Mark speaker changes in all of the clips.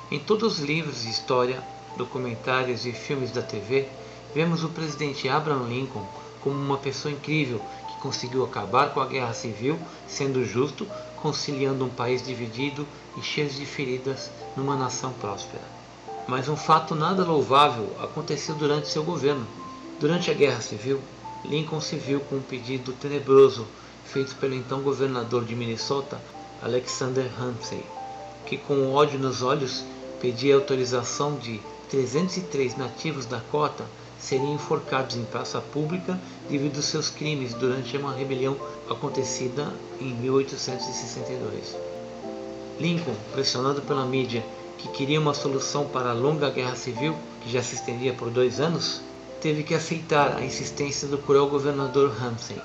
Speaker 1: Em todos os livros de história, documentários e filmes da TV, vemos o presidente Abraham Lincoln como uma pessoa incrível que conseguiu acabar com a guerra civil, sendo justo, conciliando um país dividido e cheio de feridas numa nação próspera. Mas um fato nada louvável aconteceu durante seu governo. Durante a guerra civil, Lincoln se viu com um pedido tenebroso feito pelo então governador de Minnesota, Alexander Ramsey, que com ódio nos olhos pedia a autorização de 303 nativos Dakota serem enforcados em praça pública devido aos seus crimes durante uma rebelião acontecida em 1862. Lincoln, pressionado pela mídia que queria uma solução para a longa guerra civil, que já se estendia por 2 anos, teve que aceitar a insistência do cruel governador Ramsey.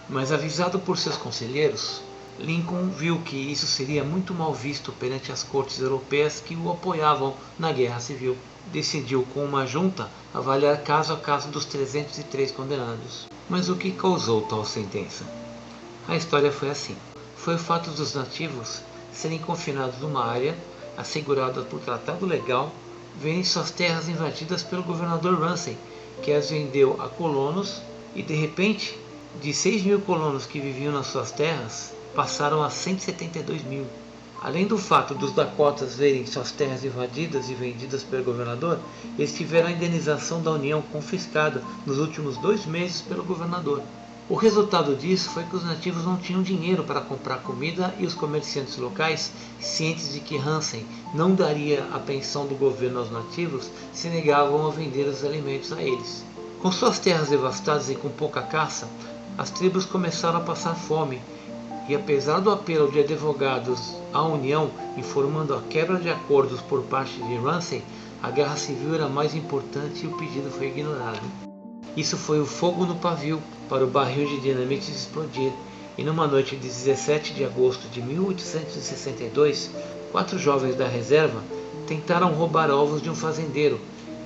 Speaker 1: Mas avisado por seus conselheiros, Lincoln viu que isso seria muito mal visto perante as cortes europeias que o apoiavam na guerra civil. Decidiu, com uma junta, avaliar caso a caso dos 303 condenados. Mas o que causou tal sentença? A história foi assim. Foi o fato dos nativos serem confinados numa área assegurada por tratado legal, verem suas terras invadidas pelo governador Ramsey, que as vendeu a colonos e, de repente, de 6.000 colonos que viviam nas suas terras, passaram a 172 mil. Além do fato dos Dakotas verem suas terras invadidas e vendidas pelo governador, eles tiveram a indenização da União confiscada nos últimos 2 meses pelo governador. O resultado disso foi que os nativos não tinham dinheiro para comprar comida e os comerciantes locais, cientes de que Ramsey não daria a pensão do governo aos nativos, se negavam a vender os alimentos a eles. Com suas terras devastadas e com pouca caça, as tribos começaram a passar fome. E apesar do apelo de advogados à União informando a quebra de acordos por parte de Ramsey, a guerra civil era mais importante e o pedido foi ignorado. Isso foi o fogo no pavio para o barril de dinamite explodir, e numa noite de 17 de agosto de 1862, 4 jovens da reserva tentaram roubar ovos de um fazendeiro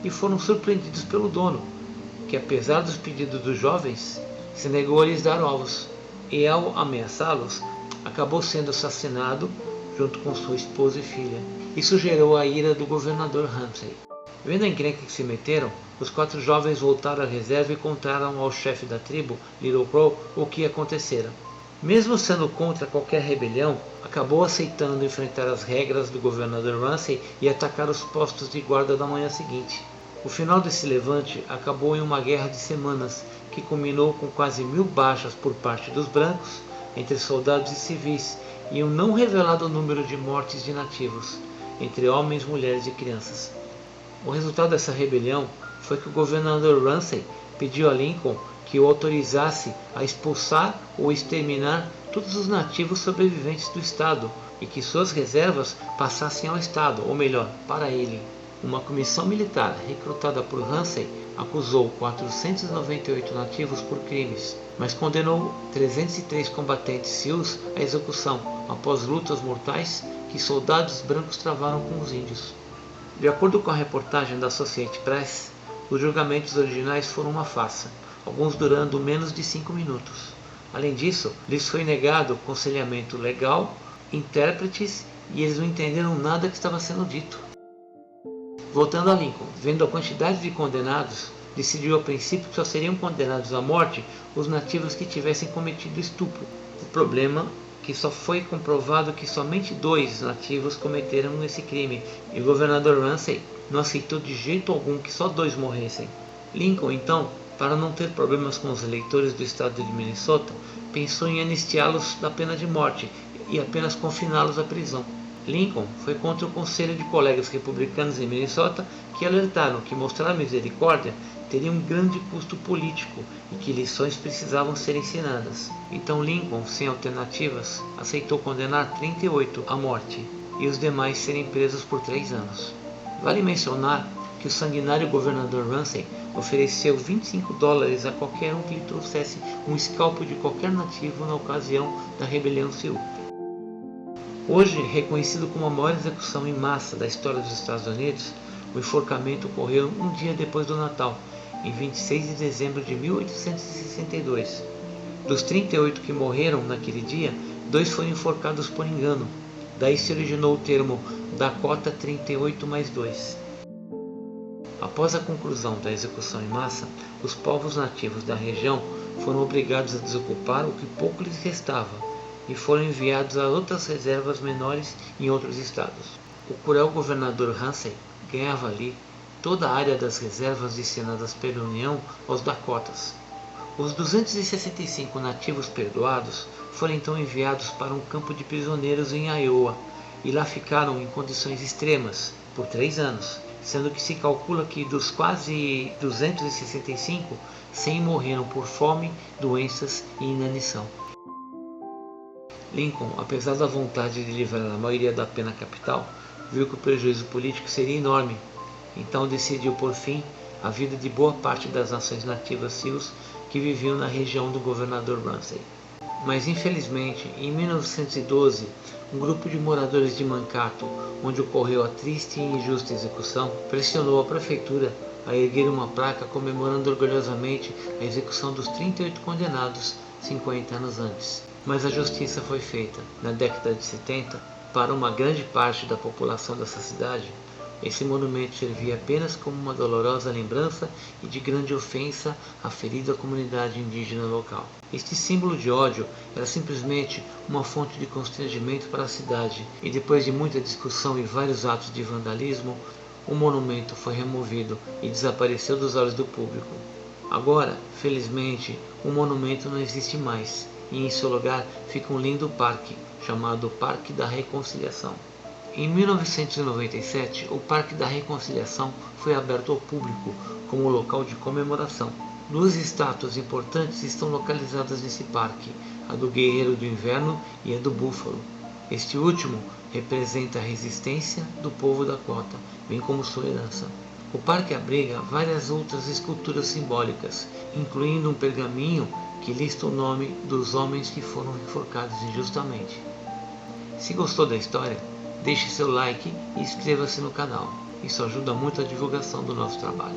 Speaker 1: e foram surpreendidos pelo dono, que apesar dos pedidos dos jovens, se negou a lhes dar ovos. E ao ameaçá-los, acabou sendo assassinado junto com sua esposa e filha. Isso gerou a ira do governador Ramsey. Vendo a encrenca que se meteram, os 4 jovens voltaram à reserva e contaram ao chefe da tribo, Little Crow, o que acontecera. Mesmo sendo contra qualquer rebelião, acabou aceitando enfrentar as regras do governador Ramsey e atacar os postos de guarda da manhã seguinte. O final desse levante acabou em uma guerra de semanas, que culminou com quase 1.000 baixas por parte dos brancos, entre soldados e civis, e um não revelado número de mortes de nativos, entre homens, mulheres e crianças. O resultado dessa rebelião foi que o governador Ramsey pediu a Lincoln que o autorizasse a expulsar ou exterminar todos os nativos sobreviventes do estado e que suas reservas passassem ao estado, ou melhor, para ele. Uma comissão militar recrutada por Ramsey acusou 498 nativos por crimes, mas condenou 303 combatentes Sioux à execução após lutas mortais que soldados brancos travaram com os índios. De acordo com a reportagem da Associated Press, os julgamentos originais foram uma farsa, alguns durando menos de 5 minutos. Além disso, lhes foi negado aconselhamento legal, intérpretes e eles não entenderam nada que estava sendo dito. Voltando a Lincoln, vendo a quantidade de condenados, decidiu a princípio que só seriam condenados à morte os nativos que tivessem cometido estupro. O problema é que só foi comprovado que somente 2 nativos cometeram esse crime, e o governador Ramsey não aceitou de jeito algum que só 2 morressem. Lincoln, então, para não ter problemas com os eleitores do estado de Minnesota, pensou em anistiá-los da pena de morte e apenas confiná-los à prisão. Lincoln foi contra o conselho de colegas republicanos em Minnesota que alertaram que mostrar misericórdia teria um grande custo político e que lições precisavam ser ensinadas. Então Lincoln, sem alternativas, aceitou condenar 38 à morte e os demais serem presos por 3 anos. Vale mencionar que o sanguinário governador Ramsey ofereceu $25 a qualquer um que lhe trouxesse um escalpo de qualquer nativo na ocasião da rebelião Sioux. Hoje, reconhecido como a maior execução em massa da história dos Estados Unidos, o enforcamento ocorreu um dia depois do Natal, em 26 de dezembro de 1862. Dos 38 que morreram naquele dia, 2 foram enforcados por engano. Daí se originou o termo Dakota 38+2. Após a conclusão da execução em massa, os povos nativos da região foram obrigados a desocupar o que pouco lhes restava e foram enviados a outras reservas menores em outros estados. O cruel governador Ramsey ganhava ali toda a área das reservas destinadas pela União aos Dakotas. Os 265 nativos perdoados foram então enviados para um campo de prisioneiros em Iowa e lá ficaram em condições extremas por 3 anos, sendo que se calcula que dos quase 265, 100 morreram por fome, doenças e inanição. Lincoln, apesar da vontade de livrar a maioria da pena capital, viu que o prejuízo político seria enorme, então decidiu por fim a vida de boa parte das nações nativas Sioux que viviam na região do governador Ramsey. Mas infelizmente, em 1912, um grupo de moradores de Mankato, onde ocorreu a triste e injusta execução, pressionou a prefeitura a erguer uma placa comemorando orgulhosamente a execução dos 38 condenados 50 anos antes. Mas a justiça foi feita. Na década de 70, para uma grande parte da população dessa cidade, esse monumento servia apenas como uma dolorosa lembrança e de grande ofensa à ferida comunidade indígena local. Este símbolo de ódio era simplesmente uma fonte de constrangimento para a cidade, e depois de muita discussão e vários atos de vandalismo, o monumento foi removido e desapareceu dos olhos do público. Agora, felizmente, o monumento não existe mais, e em seu lugar fica um lindo parque, chamado Parque da Reconciliação. Em 1997, o Parque da Reconciliação foi aberto ao público como local de comemoração. 2 estátuas importantes estão localizadas nesse parque, a do Guerreiro do Inverno e a do Búfalo. Este último representa a resistência do povo Dakota, bem como sua herança. O parque abriga várias outras esculturas simbólicas, incluindo um pergaminho que lista o nome dos homens que foram enforcados injustamente. Se gostou da história, deixe seu like e inscreva-se no canal. Isso ajuda muito a divulgação do nosso trabalho.